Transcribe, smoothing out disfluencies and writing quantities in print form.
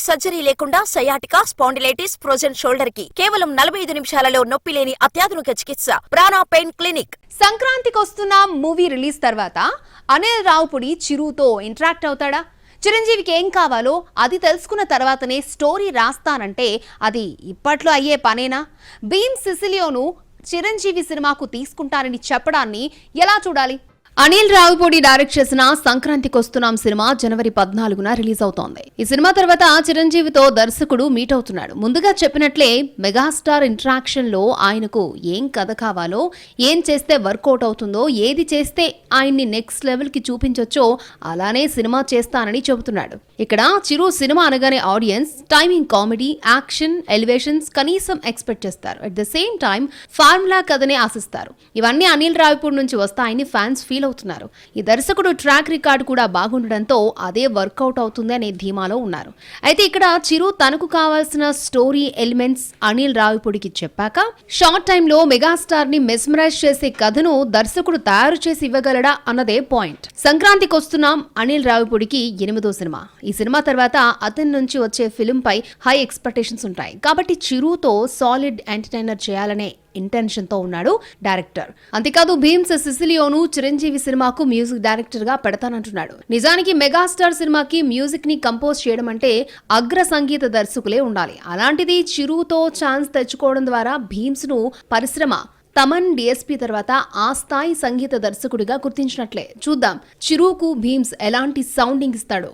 Surgery లేకుండా sciatica, spondylitis, frozen shoulder కి కేవలం 45 నిమిషాలలో నొప్పి లేని అత్యాధునిక చికిత్స ప్రాణ పెయిన్ క్లినిక్. సంక్రాంతికి వస్తున్న మూవీ రిలీజ్ తర్వాత అనిల్ రావుపుడి చిరుతో ఇంటరాక్ట్ అవుతాడా? చిరంజీవికి ఏం కావాలో అది తెలుసుకున్న తర్వాతనే స్టోరీ రాస్తానంటే అది ఇప్పట్లో అయ్యే పనేనా? భీమ్ సిసిలియోను చిరంజీవి సినిమాకు తీసుకుంటారని చెప్పడాన్ని ఎలా చూడాలి? అనిల్ రావుపూడి డైరెక్ట్ చేసిన సంక్రాంతికి వస్తున్నాం సినిమా జనవరి 14న రిలీజ్ అవుతోంది. ఈ సినిమా తర్వాత చిరంజీవితో దర్శకుడు మీట్ అవుతున్నాడు. ముందుగా చెప్పినట్లే మెగాస్టార్ ఇంటరాక్షన్ లో ఆయనకు ఏం కథ కావాలో, ఏం చేస్తే వర్కౌట్ అవుతుందో, ఏది చేస్తే ఆయన్ని నెక్స్ట్ లెవెల్ కి చూపించొచ్చో అలానే సినిమా చేస్తానని చెబుతున్నాడు. ఇక్కడ చిరు సినిమా అనగానే audience timing, comedy, action, elevations కనీసం ఎక్స్పెక్ట్ చేస్తారు. At the same time formula కథనే ఆశిస్తారు. ఇవన్నీ అనిల్ రావుపూడి నుంచి వస్తాయని ఫ్యాన్స్ ఫీల్ అవుతున్నారు. ఈ దర్శకుడు ట్రాక్ రికార్డు కూడా బాగుండడంతో అదే వర్కౌట్ అవుతుంది అనే ధీమాలో ఉన్నారు. అయితే ఇక్కడ చిరు తనకు కావాల్సిన స్టోరీ ఎలిమెంట్స్ అనిల్ రావుపూడికి చెప్పాక షార్ట్ టైమ్ లో మెగాస్టార్ ని మెస్మరైజ్ చేసే కథను దర్శకుడు తయారు చేసి ఇవ్వగలడా అన్నదే పాయింట్. సంక్రాంతికి వస్తున్నాం అనిల్ రావుపూడికి 8వ సినిమా. ఈ సినిమా తర్వాత అతని నుంచి వచ్చే ఫిల్మ్ పై హై ఎక్స్పెక్టేషన్స్ ఉంటాయి. కాబట్టి చిరుతో సాలిడ్ ఎంటర్టైనర్ చేయాలనే ఇంటెన్షన్ తో ఉన్నాడు డైరెక్టర్. అంతేకాదు భీమ్స్ సిసిలియోను చిరంజీవి సినిమాకు మ్యూజిక్ డైరెక్టర్ గా పెడతానంటున్నాడు. నిజానికి మెగాస్టార్ సినిమాకి మ్యూజిక్ ని కంపోజ్ చేయడం అంటే అగ్ర సంగీత దర్శకులే ఉండాలి. అలాంటిది చిరుతో ఛాన్స్ తెచ్చుకోవడం ద్వారా భీమ్స్ ను పరిశ్రమ తమన్ డిఎస్పీ తర్వాత ఆ స్థాయి సంగీత దర్శకుడిగా గుర్తించినట్లే. చూద్దాం చిరుకు భీమ్స్ ఎలాంటి సౌండింగ్ ఇస్తాడో.